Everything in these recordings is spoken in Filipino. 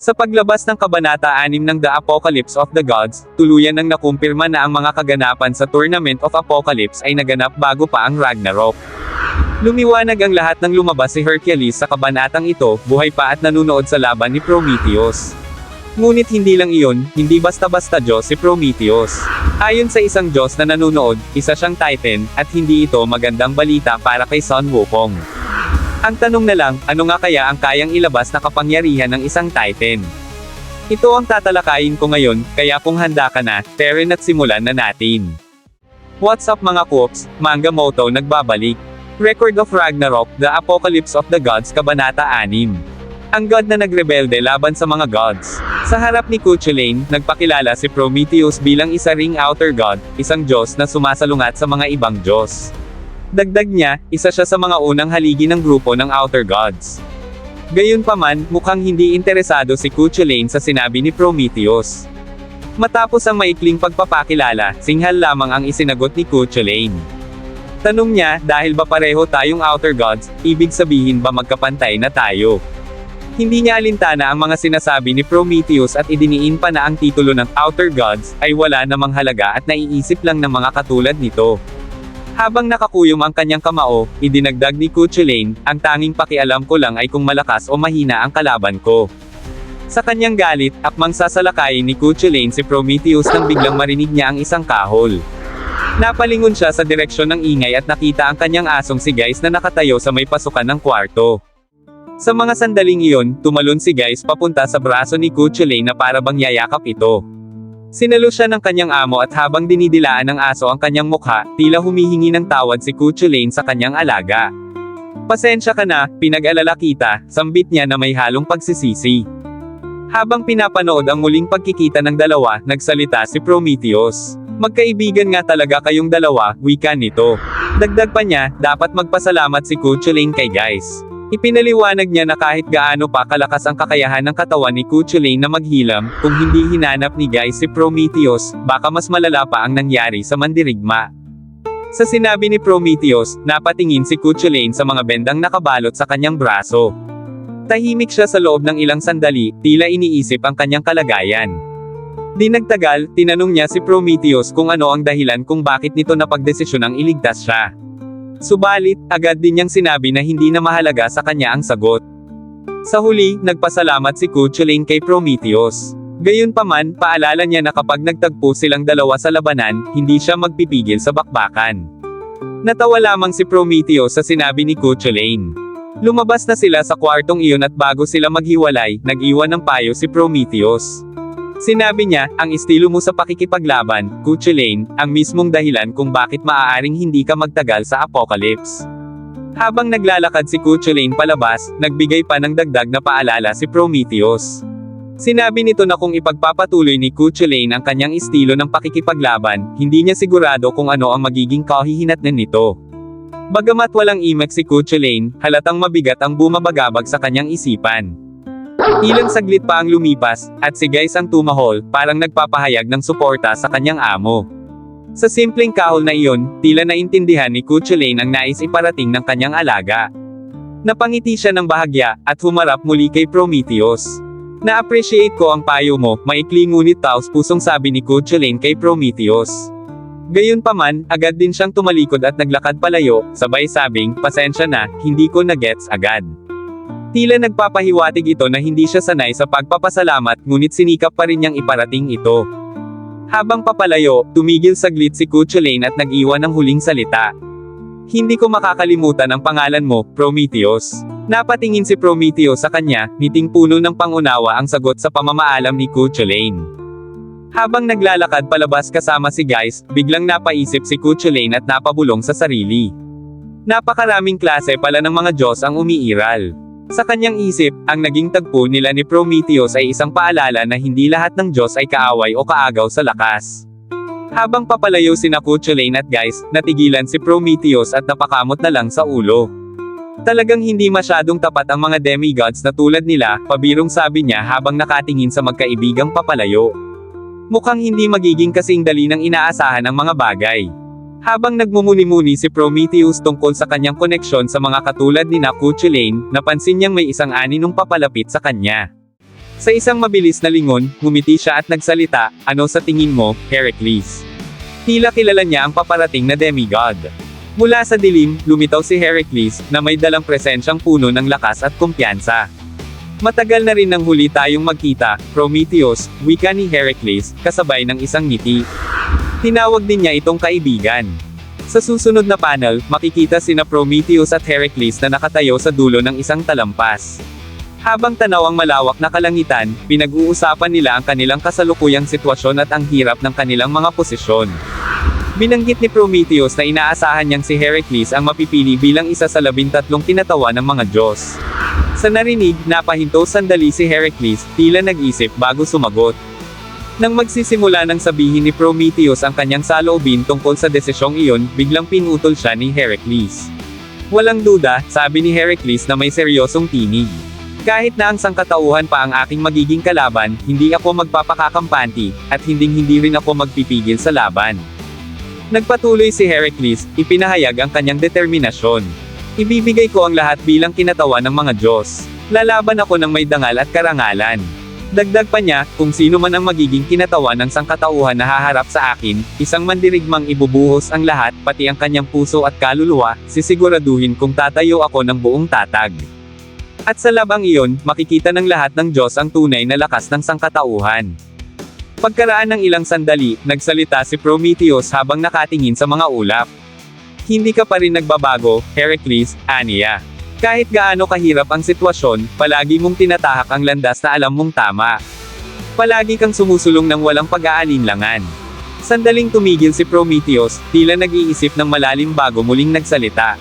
Sa paglabas ng Kabanata 6 ng The Apocalypse of the Gods, tuluyan nang nakumpirma na ang mga kaganapan sa Tournament of Apocalypse ay naganap bago pa ang Ragnarok. Lumiwanag ang lahat nang lumabas si Hercules sa kabanatang ito, buhay pa at nanunood sa laban ni Prometheus. Ngunit hindi lang iyon, hindi basta-basta Diyos si Prometheus. Ayon sa isang Diyos na nanunood, isa siyang Titan, at hindi ito magandang balita para kay Sun Wukong. Ang tanong na lang, ano nga kaya ang kayang ilabas na kapangyarihan ng isang Titan? Ito ang tatalakayin ko ngayon, kaya kung handa ka na, tara at simulan na natin. What's up mga Coops, Manga Moto nagbabalik. Record of Ragnarok, The Apocalypse of the Gods Kabanata 6. Ang god na nagrebelde laban sa mga gods. Sa harap ni Cuchulainn, nagpakilala si Prometheus bilang isa ring outer god, isang Diyos na sumasalungat sa mga ibang Diyos. Dagdag niya, isa siya sa mga unang haligi ng grupo ng outer gods. Gayunpaman, mukhang hindi interesado si Cuchulainn sa sinabi ni Prometheus. Matapos ang maikling pagpapakilala, singhal lamang ang isinagot ni Cuchulainn. Tanong niya, dahil ba pareho tayong outer gods, ibig sabihin ba magkapantay na tayo? Hindi niya alintana ang mga sinasabi ni Prometheus at idiniin pa na ang titulo ng outer gods ay wala namang halaga at naiisip lang ng mga katulad nito. Habang nakakuyom ang kanyang kamao, idinagdag ni Cuchulainn, ang tanging pakialam ko lang ay kung malakas o mahina ang kalaban ko. Sa kanyang galit, akmang sasalakayin ni Cuchulainn si Prometheus nang biglang marinig niya ang isang kahol. Napalingon siya sa direksyon ng ingay at nakita ang kanyang asong si Gais na nakatayo sa may pasukan ng kwarto. Sa mga sandaling iyon, tumalon si Gais papunta sa braso ni Cuchulainn na para bang yayakap ito. Sinalo siya ng kanyang amo at habang dinidilaan ng aso ang kanyang mukha, tila humihingi ng tawad si Cuchulainn sa kanyang alaga. Pasensya ka na, pinag-alala kita, sambit niya na may halong pagsisisi. Habang pinapanood ang muling pagkikita ng dalawa, nagsalita si Prometheus. Magkaibigan nga talaga kayong dalawa, wika nito. Dagdag pa niya, dapat magpasalamat si Cuchulainn kay Gais. Ipinaliwanag niya na kahit gaano pa kalakas ang kakayahan ng katawan ni Cuchulainn na maghilam, kung hindi hinanap ni Gais si Prometheus, baka mas malala pa ang nangyari sa mandirigma. Sa sinabi ni Prometheus, napatingin si Cuchulainn sa mga bendang nakabalot sa kanyang braso. Tahimik siya sa loob ng ilang sandali, tila iniisip ang kanyang kalagayan. Di nagtagal, tinanong niya si Prometheus kung ano ang dahilan kung bakit nito napagdesisyonang iligtas siya. Subalit, agad din niyang sinabi na hindi na mahalaga sa kanya ang sagot. Sa huli, nagpasalamat si Cuchulainn kay Prometheus. Gayunpaman, paalala niya na kapag nagtagpo silang dalawa sa labanan, hindi siya magpipigil sa bakbakan. Natawa lamang si Prometheus sa sinabi ni Cuchulainn. Lumabas na sila sa kwartong iyon at bago sila maghiwalay, nag-iwan ng payo si Prometheus. Sinabi niya, ang estilo mo sa pakikipaglaban, Cuchulainn, ang mismong dahilan kung bakit maaaring hindi ka magtagal sa Apocalypse. Habang naglalakad si Cuchulainn palabas, nagbigay pa ng dagdag na paalala si Prometheus. Sinabi nito na kung ipagpapatuloy ni Cuchulainn ang kanyang estilo ng pakikipaglaban, hindi niya sigurado kung ano ang magiging kahihinatnan nito. Bagamat walang imek si Cuchulainn, halatang mabigat ang bumabagabag sa kanyang isipan. Ilang saglit pa ang lumipas, at si Gais ang tumahol, parang nagpapahayag ng suporta sa kanyang amo. Sa simpleng kahol na iyon, tila naintindihan ni Cuchulainn ang nais iparating ng kanyang alaga. Napangiti siya ng bahagya, at humarap muli kay Prometheus. Na-appreciate ko ang payo mo, maikli ngunit taos-pusong sabi ni Cuchulainn kay Prometheus. Gayunpaman, agad din siyang tumalikod at naglakad palayo, sabay sabing, pasensya na, hindi ko na-gets agad. Tila nagpapahiwatig ito na hindi siya sanay sa pagpapasalamat ngunit sinikap pa rin niyang iparating ito. Habang papalayo, tumigil saglit si Cuchulainn at nag-iwan ng huling salita. Hindi ko makakalimutan ang pangalan mo, Prometheus. Napatingin si Prometheus sa kanya, ngiting puno ng pangunawa ang sagot sa pamamaalam ni Cuchulainn. Habang naglalakad palabas kasama si Gais, biglang napaisip si Cuchulainn at napabulong sa sarili. Napakaraming klase pala ng mga Diyos ang umiiral. Sa kanyang isip, ang naging tagpo nila ni Prometheus ay isang paalala na hindi lahat ng Diyos ay kaaway o kaagaw sa lakas. Habang papalayo sina Cuchulainn at Gais, natigilan si Prometheus at napakamot na lang sa ulo. Talagang hindi masyadong tapat ang mga demigods na tulad nila, pabirong sabi niya habang nakatingin sa magkaibigang papalayo. Mukhang hindi magiging kasing dali ng inaasahan ang mga bagay. Habang nagmumuni-muni si Prometheus tungkol sa kanyang koneksyon sa mga katulad ni Cuchulainn, napansin niyang may isang aninong papalapit sa kanya. Sa isang mabilis na lingon, ngumiti siya at nagsalita, "Ano sa tingin mo, Heracles?" Tila kilala niya ang paparating na demigod. Mula sa dilim, lumitaw si Heracles, na may dalang presensyang puno ng lakas at kumpiyansa. "Matagal na rin nang huli tayong magkita, Prometheus," wika ni Heracles, kasabay ng isang ngiti. Tinawag din niya itong kaibigan. Sa susunod na panel, makikita sina Prometheus at Heracles na nakatayo sa dulo ng isang talampas. Habang tanaw ang malawak na kalangitan, pinag-uusapan nila ang kanilang kasalukuyang sitwasyon at ang hirap ng kanilang mga posisyon. Binanggit ni Prometheus na inaasahan niyang si Heracles ang mapipili bilang isa sa 13 kinatawan ng mga Diyos. Sa narinig, napahinto sandali si Heracles, tila nag-isip bago sumagot. Nang magsisimula ng sabihin ni Prometheus ang kanyang saloobin tungkol sa desisyong iyon, biglang pinutol siya ni Heracles. "Walang duda," sabi ni Heracles na may seryosong tinig. "Kahit na ang sangkatauhan pa ang aking magiging kalaban, hindi ako magpapakakampanti, at hinding-hindi rin ako magpipigil sa laban." Nagpatuloy si Heracles, ipinahayag ang kanyang determinasyon. "Ibibigay ko ang lahat bilang kinatawan ng mga Diyos. Lalaban ako ng may dangal at karangalan." Dagdag pa niya, "Kung sino man ang magiging kinatawan ng sangkatauhan na haharap sa akin, isang mandirigmang ibubuhos ang lahat, pati ang kanyang puso at kaluluwa, sisiguraduhin kung tatayo ako ng buong tatag. At sa labang iyon, makikita ng lahat ng Diyos ang tunay na lakas ng sangkatauhan." Pagkaraan ng ilang sandali, nagsalita si Prometheus habang nakatingin sa mga ulap. "Hindi ka pa rin nagbabago, Heracles," aniya. "Kahit gaano kahirap ang sitwasyon, palagi mong tinatahak ang landas na alam mong tama. Palagi kang sumusulong ng walang pag-aalinlangan." Sandaling tumigil si Prometheus, tila nag-iisip ng malalim bago muling nagsalita.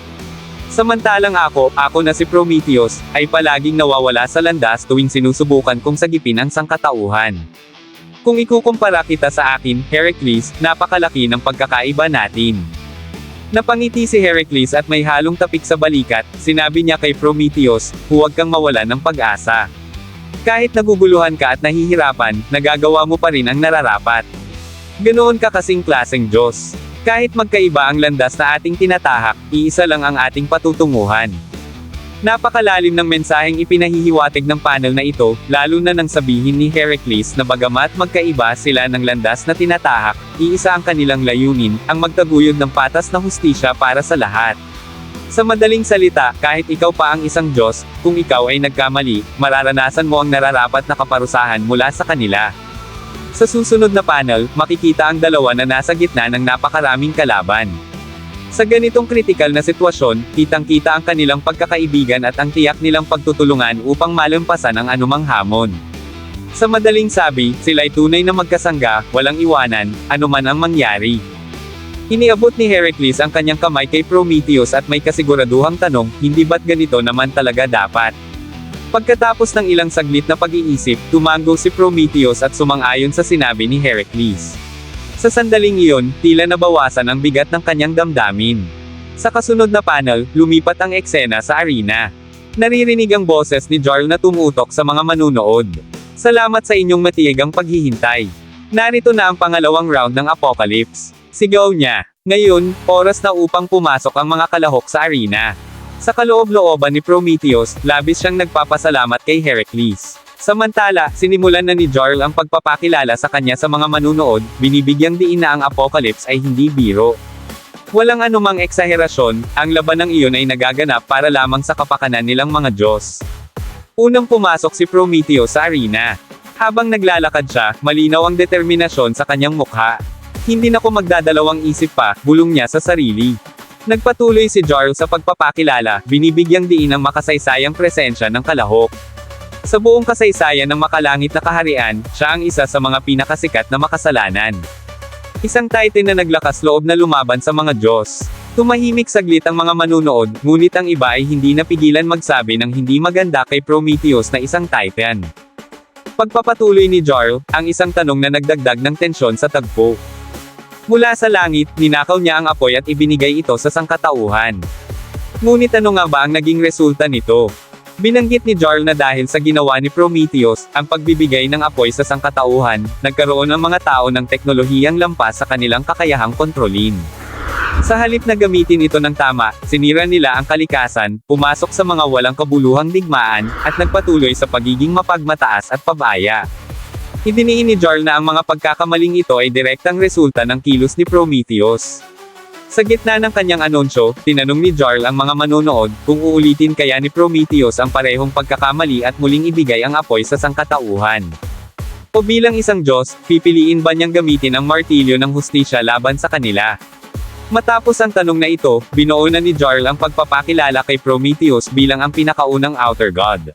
"Samantalang ako na si Prometheus, ay palaging nawawala sa landas tuwing sinusubukan kong sagipin ang sangkatauhan. Kung ikukumpara kita sa akin, Heracles, napakalaki ng pagkakaiba natin." Napangiti si Heracles at may halong tapik sa balikat, sinabi niya kay Prometheus, "Huwag kang mawala ng pag-asa. Kahit naguguluhan ka at nahihirapan, nagagawa mo pa rin ang nararapat. Ganoon ka kasing klaseng Diyos. Kahit magkaiba ang landas na ating tinatahak, iisa lang ang ating patutunguhan." Napakalalim ng mensaheng ipinahihiwatig ng panel na ito, lalo na nang sabihin ni Heracles na bagamat magkaiba sila ng landas na tinatahak, iisa ang kanilang layunin, ang magtaguyod ng patas na hustisya para sa lahat. Sa madaling salita, kahit ikaw pa ang isang Diyos, kung ikaw ay nagkamali, mararanasan mo ang nararapat na kaparusahan mula sa kanila. Sa susunod na panel, makikita ang dalawa na nasa gitna ng napakaraming kalaban. Sa ganitong kritikal na sitwasyon, kitang-kita ang kanilang pagkakaibigan at ang tiyak nilang pagtutulungan upang malampasan ang anumang hamon. Sa madaling sabi, sila'y tunay na magkasangga, walang iwanan, anuman ang mangyari. Iniabot ni Heracles ang kanyang kamay kay Prometheus at may kasiguraduhang tanong, "Hindi ba't ganito naman talaga dapat?" Pagkatapos ng ilang saglit na pag-iisip, tumango si Prometheus at sumang-ayon sa sinabi ni Heracles. Sa sandaling iyon, tila nabawasan ang bigat ng kanyang damdamin. Sa kasunod na panel, lumipat ang eksena sa arena. Naririnig ang boses ni Jarl na tumutok sa mga manunood. "Salamat sa inyong matiyagang paghihintay. Narito na ang pangalawang round ng Apocalypse." Sigaw niya. Ngayon, oras na upang pumasok ang mga kalahok sa arena. Sa kaloob-looban ni Prometheus, labis siyang nagpapasalamat kay Heracles. Samantala, sinimulan na ni Jarl ang pagpapakilala sa kanya sa mga manunood, binibigyang diin na ang Apocalypse ay hindi biro. Walang anumang eksaherasyon, ang labanang iyon ay nagaganap para lamang sa kapakanan nilang mga Diyos. Unang pumasok si Prometheus sa arena. Habang naglalakad siya, malinaw ang determinasyon sa kanyang mukha. "Hindi na ko magdadalawang isip pa," bulong niya sa sarili. Nagpatuloy si Jarl sa pagpapakilala, binibigyang diin ang makasaysayang presensya ng kalahok. Sa buong kasaysayan ng makalangit na kaharian, siya ang isa sa mga pinakasikat na makasalanan. Isang titan na naglakas loob na lumaban sa mga Diyos. Tumahimik saglit ang mga manunood, ngunit ang iba ay hindi napigilan magsabi ng hindi maganda kay Prometheus na isang titan. Pagpapatuloy ni Jarl, ang isang tanong na nagdagdag ng tensyon sa tagpo. Mula sa langit, ninakaw niya ang apoy at ibinigay ito sa sangkatauhan. Ngunit ano nga ba ang naging resulta nito? Binanggit ni Jarl na dahil sa ginawa ni Prometheus, ang pagbibigay ng apoy sa sangkatauhan, nagkaroon ng mga tao ng teknolohiyang lampas sa kanilang kakayahang kontrolin. Sa halip na gamitin ito ng tama, sinira nila ang kalikasan, pumasok sa mga walang kabuluhang digmaan, at nagpatuloy sa pagiging mapagmataas at pabaya. Idiniin ni Jarl na ang mga pagkakamaling ito ay direktang resulta ng kilos ni Prometheus. Sa gitna ng kanyang anunsyo, tinanong ni Jarl ang mga manonood kung uulitin kaya ni Prometheus ang parehong pagkakamali at muling ibigay ang apoy sa sangkatauhan. O bilang isang Diyos, pipiliin ba niyang gamitin ang martilyo ng hustisya laban sa kanila? Matapos ang tanong na ito, binuo na ni Jarl ang pagpapakilala kay Prometheus bilang ang pinakaunang outer god.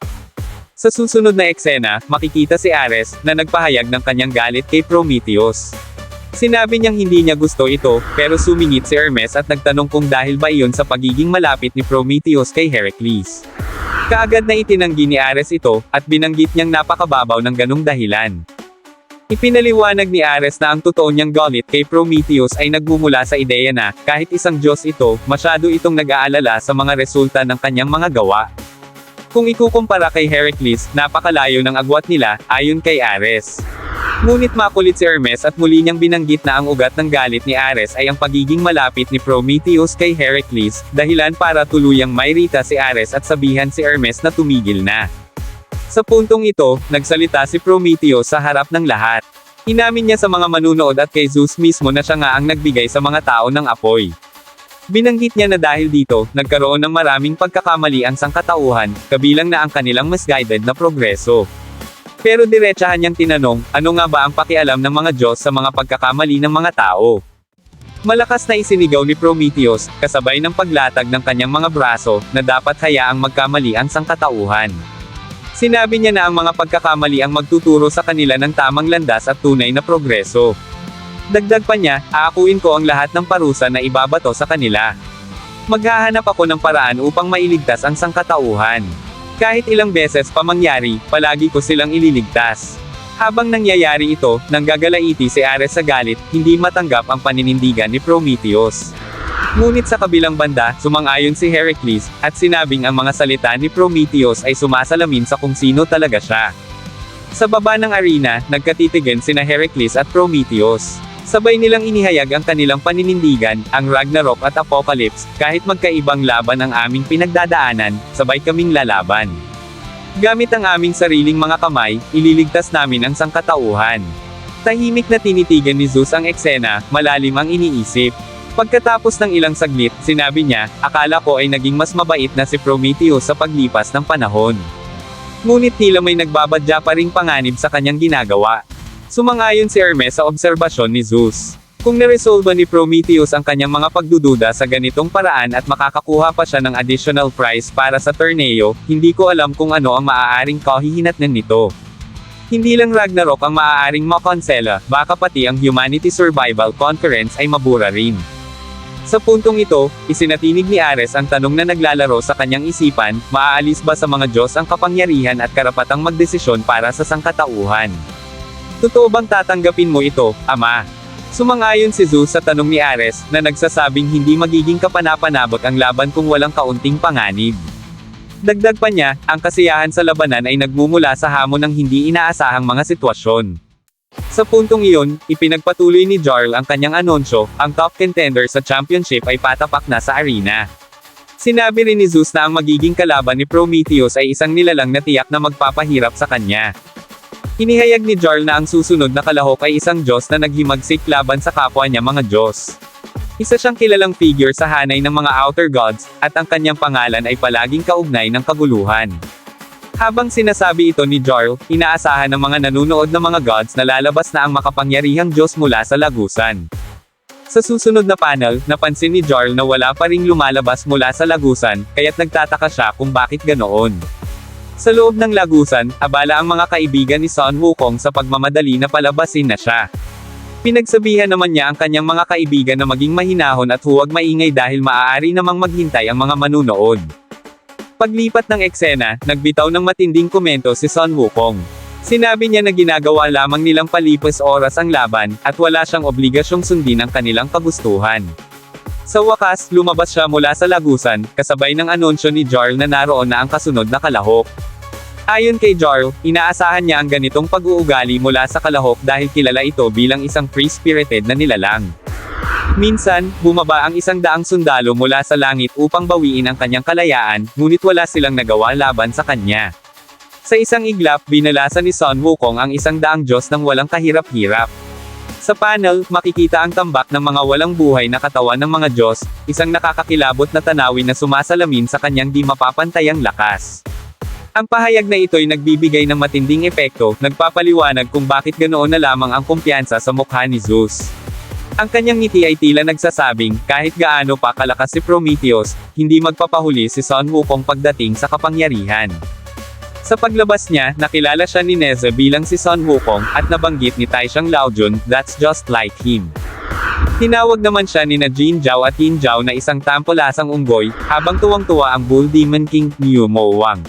Sa susunod na eksena, makikita si Ares, na nagpahayag ng kanyang galit kay Prometheus. Sinabi niyang hindi niya gusto ito, pero sumingit si Hermes at nagtanong kung dahil ba iyon sa pagiging malapit ni Prometheus kay Heracles. Kaagad na itinanggi ni Ares ito, at binanggit niyang napakababaw ng ganung dahilan. Ipinaliwanag ni Ares na ang totoo niyang galit kay Prometheus ay nagmumula sa ideya na, kahit isang Diyos ito, masyado itong nag-aalala sa mga resulta ng kanyang mga gawa. Kung ikukumpara kay Heracles, napakalayo ng agwat nila, ayon kay Ares. Ngunit makulit si Hermes at muli niyang binanggit na ang ugat ng galit ni Ares ay ang pagiging malapit ni Prometheus kay Heracles, dahilan para tuluyang mairita si Ares at sabihan si Hermes na tumigil na. Sa puntong ito, nagsalita si Prometheus sa harap ng lahat. Inamin niya sa mga manunood at kay Zeus mismo na siya nga ang nagbigay sa mga tao ng apoy. Binanggit niya na dahil dito, nagkaroon ng maraming pagkakamali ang sangkatauhan, kabilang na ang kanilang misguided na progreso. Pero diretsahan niyang tinanong, ano nga ba ang pakialam ng mga Diyos sa mga pagkakamali ng mga tao? Malakas na isinigaw ni Prometheus, kasabay ng paglatag ng kanyang mga braso, na dapat hayaang magkamali ang sangkatauhan. Sinabi niya na ang mga pagkakamali ang magtuturo sa kanila ng tamang landas at tunay na progreso. Dagdag pa niya, aakuin ko ang lahat ng parusa na ibabato sa kanila. Maghahanap ako ng paraan upang mailigtas ang sangkatauhan. Kahit ilang beses pa mangyari, palagi ko silang ililigtas. Habang nangyayari ito, nanggagalaiti si Ares sa galit, hindi matanggap ang paninindigan ni Prometheus. Ngunit sa kabilang banda, sumang-ayon si Heracles, at sinabing ang mga salita ni Prometheus ay sumasalamin sa kung sino talaga siya. Sa baba ng arena, nagkatitigan sina Heracles at Prometheus. Sabay nilang inihayag ang kanilang paninindigan, ang Ragnarok at Apocalypse, kahit magkaibang laban ang aming pinagdadaanan, sabay kaming lalaban. Gamit ang aming sariling mga kamay, ililigtas namin ang sangkatauhan. Tahimik na tinitigan ni Zeus ang eksena, malalim ang iniisip. Pagkatapos ng ilang saglit, sinabi niya, akala ko ay naging mas mabait na si Prometheus sa paglipas ng panahon. Ngunit tila may nagbabadya pa ring panganib sa kanyang ginagawa. Sumang-ayon si Hermes sa obserbasyon ni Zeus. Kung naresolba ni Prometheus ang kanyang mga pagdududa sa ganitong paraan at makakakuha pa siya ng additional prize para sa torneo, hindi ko alam kung ano ang maaaring kahihinatnan nito. Hindi lang Ragnarok ang maaaring makonsela, baka pati ang Humanity Survival Conference ay mabura rin. Sa puntong ito, isinatinig ni Ares ang tanong na naglalaro sa kanyang isipan, maaalis ba sa mga Diyos ang kapangyarihan at karapatang magdesisyon para sa sangkatauhan? Totoo bang tatanggapin mo ito, Ama? Sumang-ayon si Zeus sa tanong ni Ares, na nagsasabing hindi magiging kapanapanabik ang laban kung walang kaunting panganib. Dagdag pa niya, ang kasiyahan sa labanan ay nagmumula sa hamon ng hindi inaasahang mga sitwasyon. Sa puntong iyon, ipinagpatuloy ni Jarl ang kanyang anunsyo, ang top contender sa championship ay patapak na sa arena. Sinabi rin ni Zeus na ang magiging kalaban ni Prometheus ay isang nilalang na tiyak na magpapahirap sa kanya. Inihayag ni Jarl na ang susunod na kalahok ay isang Diyos na naghimagsik laban sa kapwa niya mga Diyos. Isa siyang kilalang figure sa hanay ng mga outer gods, at ang kanyang pangalan ay palaging kaugnay ng kaguluhan. Habang sinasabi ito ni Jarl, inaasahan ng mga nanunood na mga gods na lalabas na ang makapangyarihang Diyos mula sa lagusan. Sa susunod na panel, napansin ni Jarl na wala pa ring lumalabas mula sa lagusan, kaya't nagtataka siya kung bakit ganoon. Sa loob ng lagusan, abala ang mga kaibigan ni Sun Wukong sa pagmamadali na palabasin na siya. Pinagsabihan naman niya ang kanyang mga kaibigan na maging mahinahon at huwag maingay dahil maaari namang maghintay ang mga manunood. Paglipat ng eksena, nagbitaw ng matinding komento si Sun Wukong. Sinabi niya na ginagawa lamang nilang palipas oras ang laban, at wala siyang obligasyong sundin ang kanilang kagustuhan. Sa wakas, lumabas siya mula sa lagusan, kasabay ng anunsyo ni Jarl na naroon na ang kasunod na kalahok. Ayon kay Jarl, inaasahan niya ang ganitong pag-uugali mula sa kalahok dahil kilala ito bilang isang free-spirited na nilalang. Minsan, bumaba ang 100 sundalo mula sa langit upang bawiin ang kanyang kalayaan, ngunit wala silang nagawa laban sa kanya. Sa isang iglap, binalasa ni Sun Wukong ang 100 Diyos ng walang kahirap-hirap. Sa panel, makikita ang tambak ng mga walang buhay na katawan ng mga Diyos, isang nakakakilabot na tanawin na sumasalamin sa kanyang di mapapantayang lakas. Ang pahayag na ito'y nagbibigay ng matinding epekto, nagpapaliwanag kung bakit ganoon na lamang ang kumpiyansa sa mukha ni Zeus. Ang kanyang ngiti ay tila nagsasabing, kahit gaano pa kalakas si Prometheus, hindi magpapahuli si Sun Wukong pagdating sa kapangyarihan. Sa paglabas niya, nakilala siya ni Neze bilang si Sun Wukong, at nabanggit ni Taishan Laojun, "That's just like him." Tinawag naman siya ni Jin Zhao at Yin Zhao na isang tampolasang unggoy, habang tuwang-tuwa ang Bull Demon King, Niu Mo Wang.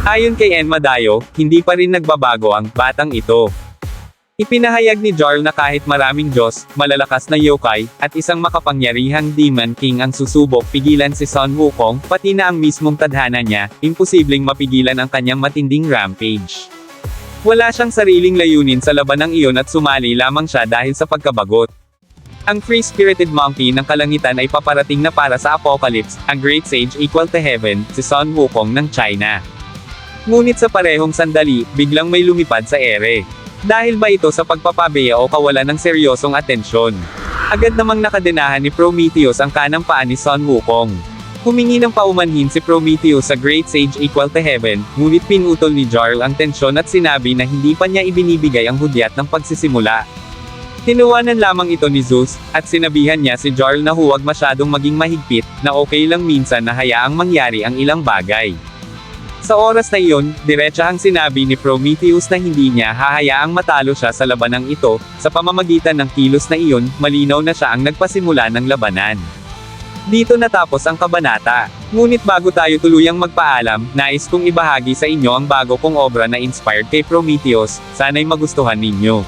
Ayon kay Enma Dayo, hindi pa rin nagbabago ang batang ito. Ipinahayag ni Jarl na kahit maraming Diyos, malalakas na yokai, at isang makapangyarihang Demon King ang susubok pigilan si Sun Wukong, pati na ang mismong tadhana niya, imposibleng mapigilan ang kanyang matinding rampage. Wala siyang sariling layunin sa labanang iyon at sumali lamang siya dahil sa pagkabagot. Ang free-spirited monkey ng kalangitan ay paparating na para sa Apocalypse, ang Great Sage equal to Heaven, si Sun Wukong ng China. Ngunit sa parehong sandali, biglang may lumipad sa ere. Dahil ba ito sa pagpapabeya o kawalan ng seryosong atensyon? Agad namang nakadenahan ni Prometheus ang kanang paa ni Sun Wukong. Humingi ng paumanhin si Prometheus sa Great Sage equal to Heaven, ngunit pinutol ni Jarl ang tensyon at sinabi na hindi pa niya ibinibigay ang hudyat ng pagsisimula. Tinuwanan lamang ito ni Zeus, at sinabihan niya si Jarl na huwag masyadong maging mahigpit, na okay lang minsan na hayaang mangyari ang ilang bagay. Sa oras na iyon, diretsahang sinabi ni Prometheus na hindi niya hahayaang matalo siya sa labanang ito, sa pamamagitan ng kilos na iyon, malinaw na siya ang nagpasimula ng labanan. Dito natapos ang kabanata. Ngunit bago tayo tuluyang magpaalam, nais kong ibahagi sa inyo ang bago kong obra na inspired kay Prometheus, sana'y magustuhan ninyo.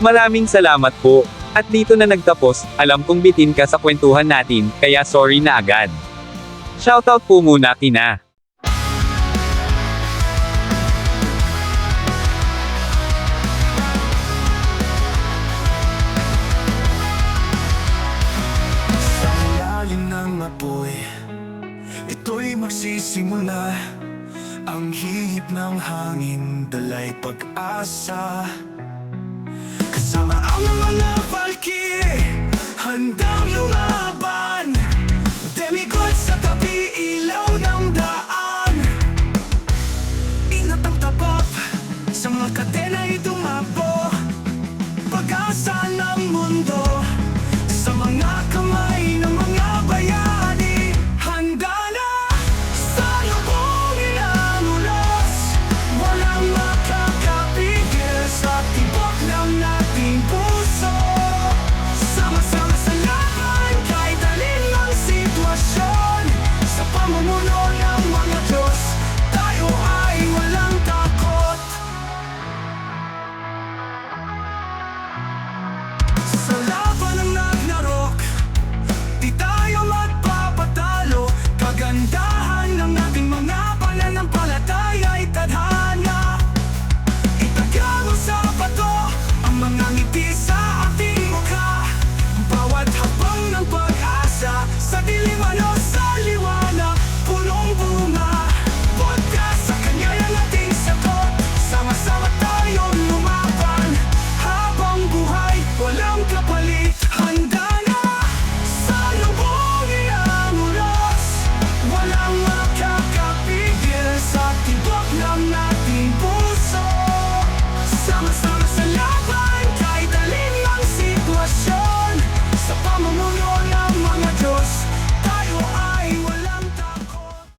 Maraming salamat po. At dito na nagtapos, alam kong bitin ka sa kwentuhan natin, kaya sorry na agad. Shoutout po muna kina apoy, ito'y magsisimula. Ang hihip ng hangin, dalay pag-asa. Kasama ang mga Valkyrie, handang lumaban. Demigod sa tabi, ilaw ng daan. Inat ang tapap, sa mga kadena'y dumabo. Pag-asa ng mundo.